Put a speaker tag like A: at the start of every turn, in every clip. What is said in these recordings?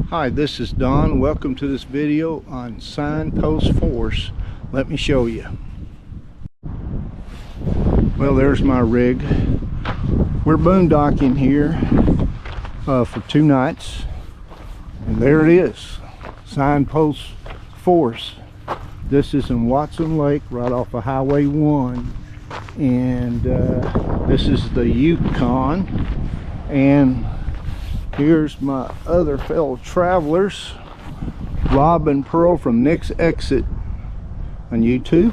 A: Hi, this is Don. Welcome to this video on Signpost Force. Let me show you. Well, there's my rig. We're boondocking here for 2 nights, and there it is, Signpost Force. This is in Watson Lake, right off of Highway 1, and this is the Yukon. And here's my other fellow travelers, Rob and Pearl from Nick's Exit on YouTube.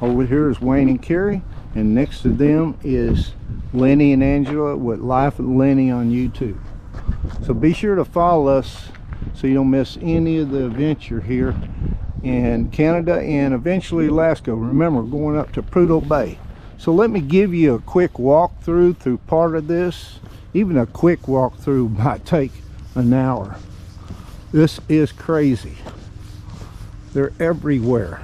A: Over here is Wayne and Carrie, and next to them is Lenny and Angela with Life with Lenny on YouTube. So be sure to follow us so you don't miss any of the adventure here in Canada and eventually Alaska. Remember, going up to Prudhoe Bay. So let me give you a quick walkthrough through part of this. Even a quick walkthrough might take an hour. This is crazy. They're everywhere.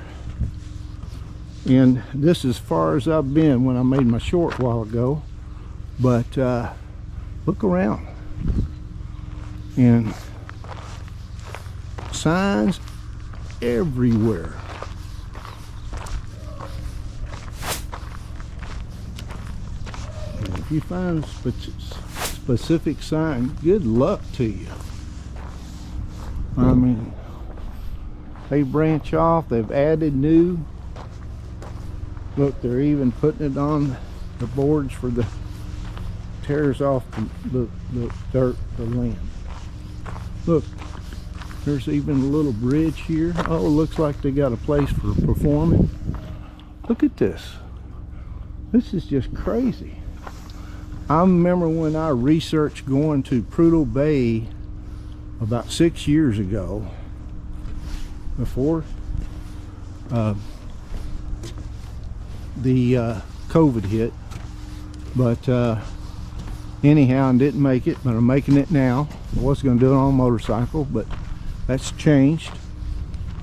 A: And this is as far as I've been when I made my short a while ago. But look around. And signs everywhere. And if you find specific sign, good luck to you. I mean, they branch off, they've added new. Look, they're even putting it on the boards for the tears off the dirt, the land. Look, there's even a little bridge here. Oh, it looks like they got a place for performing. Look at this. This is just crazy. I remember when I researched going to Prudhoe Bay about 6 years ago, before the COVID hit. But anyhow, I didn't make it, but I'm making it now. I was going to do it on a motorcycle, but that's changed.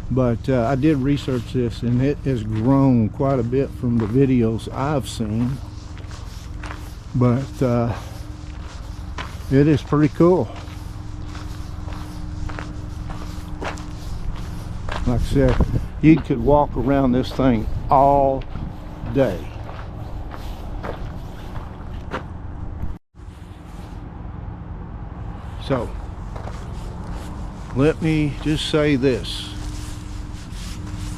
A: But I did research this, and it has grown quite a bit from the videos I've seen. But it is pretty cool. Like I said, you could walk around this thing all day. So let me just say this: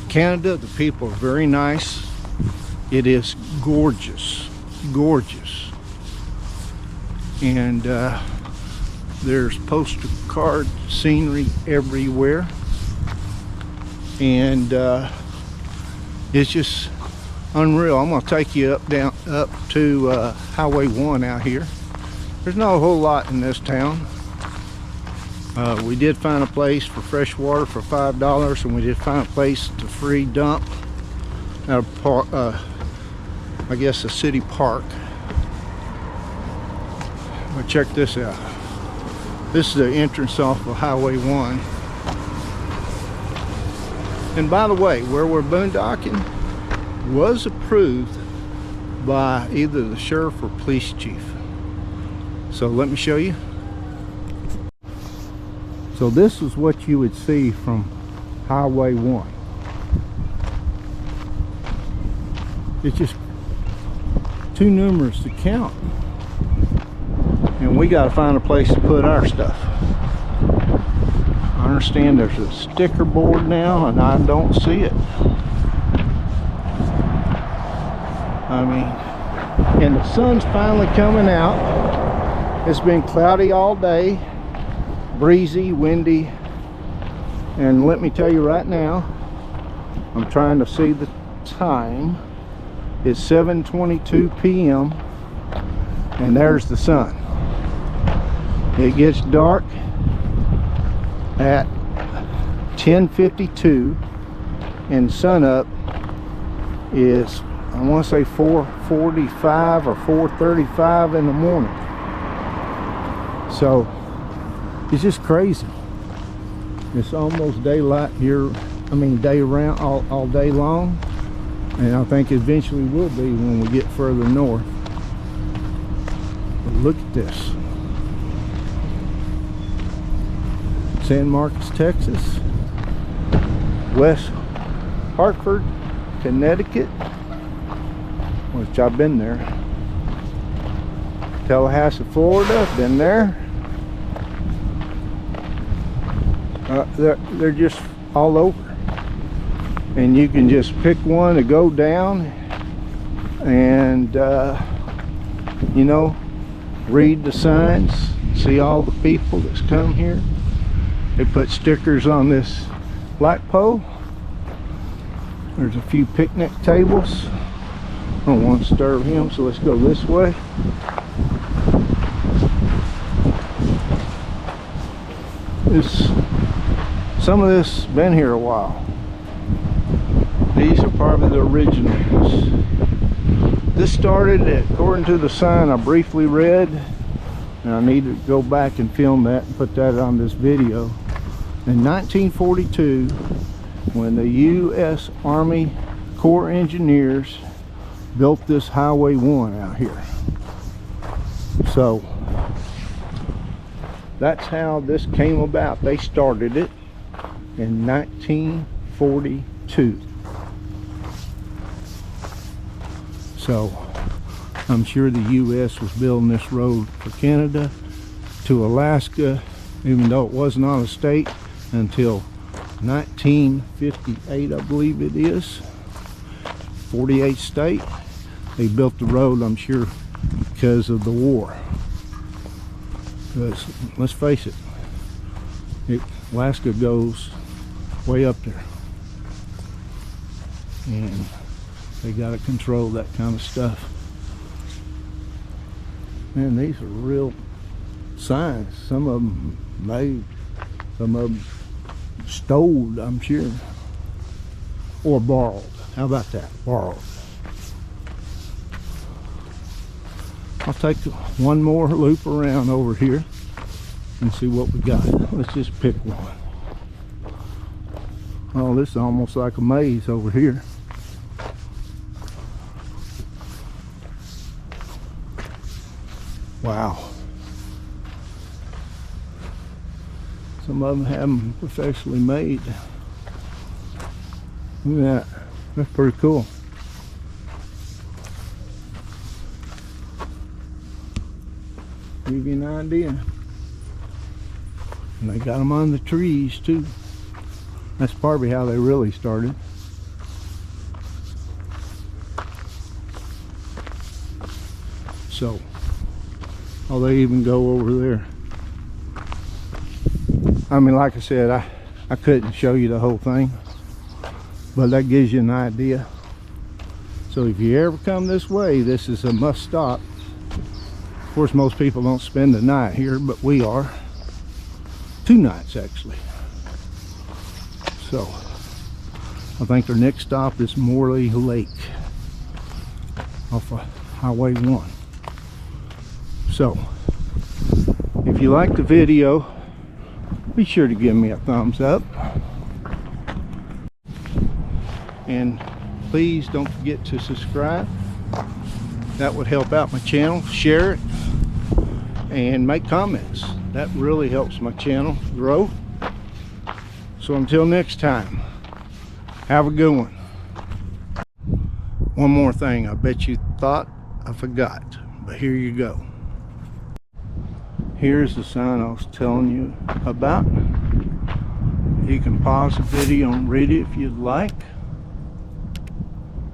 A: Canada, the people are very nice. It is gorgeous, gorgeous. And there's postcard scenery everywhere, and it's just unreal. I'm going to take you up to Highway 1 out here. There's not a whole lot in this town. We did find a place for fresh water for $5, and we did find a place to free dump at a I guess a city park. But check this out. This is the entrance off of Highway 1. And by the way, where we're boondocking was approved by either the sheriff or police chief. So let me show you. So this is what you would see from Highway 1. It's just too numerous to count. And we got to find a place to put our stuff. I understand there's a sticker board now, and I don't see it. I mean, and the sun's finally coming out. It's been cloudy all day, breezy, windy, and let me tell you right now, I'm trying to see the time. It's 7:22 p.m. and there's the sun. It gets dark at 10:52, and sunup is, I want to say 4:45 or 4:35 in the morning. So it's just crazy. It's almost daylight here. I mean, day around all day long, and I think eventually will be when we get further north. But look at this. San Marcos, Texas, West Hartford, Connecticut, which I've been there. Tallahassee, Florida, been there. They're just all over, and you can just pick one to go down and you know, read the signs, see all the people that's come here. They put stickers on this light pole. There's a few picnic tables. I don't want to disturb him, so let's go this way. Some of this been here a while. These are probably the originals. This started, according to the sign I briefly read, and I need to go back and film that and put that on this video. In 1942, when the U.S. Army Corps Engineers built this Highway 1 out here. So that's how this came about. They started it in 1942. So I'm sure the U.S. was building this road for Canada to Alaska, even though it was not a state until 1958, I believe it is. 48th state. They built the road, I'm sure, because of the war. Because let's face it, Alaska goes way up there, and they got to control that kind of stuff. Man, these are real signs. Some of them made, some of them stole, I'm sure, or borrowed. How about that? Borrowed. I'll take one more loop around over here and see what we got. Let's just pick one. Oh, this is almost like a maze over here. Wow. Some of them have them professionally made. Look at that. That's pretty cool. Give you an idea. And they got them on the trees too. That's probably how they really started. So, oh, they even go over there. I mean, like I said, I couldn't show you the whole thing, but that gives you an idea. So if you ever come this way, this is a must stop. Of course, most people don't spend the night here, but we are. 2 nights actually. So I think our next stop is Morley Lake off of Highway 1. So if you like the video, be sure to give me a thumbs up, and please don't forget to subscribe. That would help out my channel. Share it and make comments. That really helps my channel grow. So until next time, have a good one. One more thing, I bet you thought I forgot, but here you go. Here's the sign I was telling you about. You can pause the video and read it if you'd like.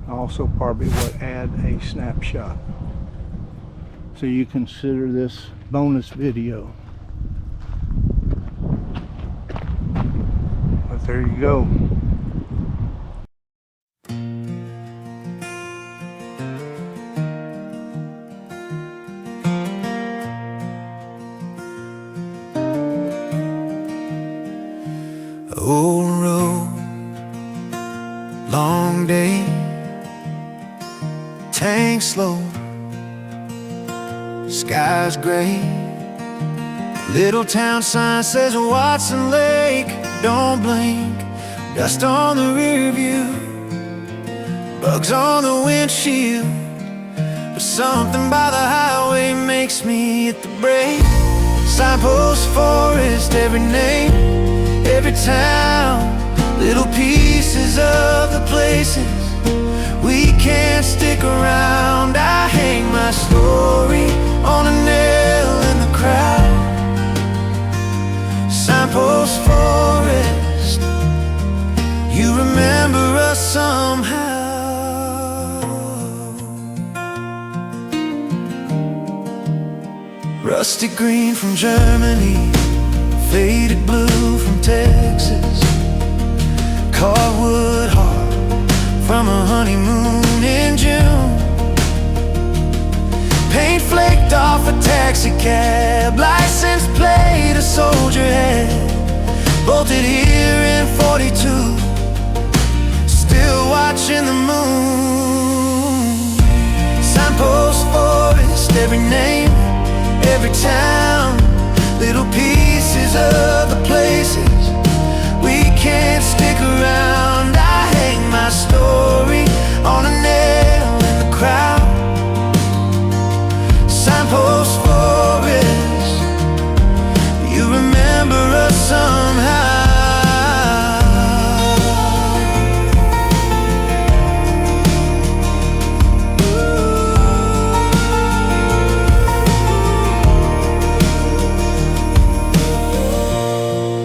A: I also probably would add a snapshot, so you consider this bonus video. But there you go.
B: Old road, long day, tank slow, sky's gray. Little town sign says Watson Lake, don't blink. Dust on the rear view, bugs on the windshield, but something by the highway makes me hit the brake. Signpost, forest, every name. every town, little pieces of the places we can't stick around. I hang my story on a nail in the crowd. Signpost forest, you remember us somehow. Rusty green from Germany, faded blue from Texas, cardwood heart from a honeymoon in June. Paint flaked off a taxi cab, license plate a soldier had, bolted here in 42, still watching the moon. Signpost forest, every name, every town, little pieces of the places we can't stick around. I hang my story on a nail in the crowd. Signpost forest, you remember us somehow.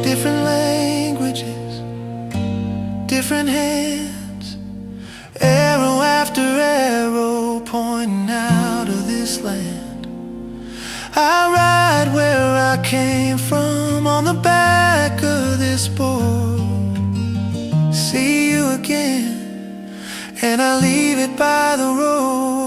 B: Different languages, different hands, arrow after arrow pointing out of this land. I ride where I came from on the back of this board. See you again, and I leave it by the road.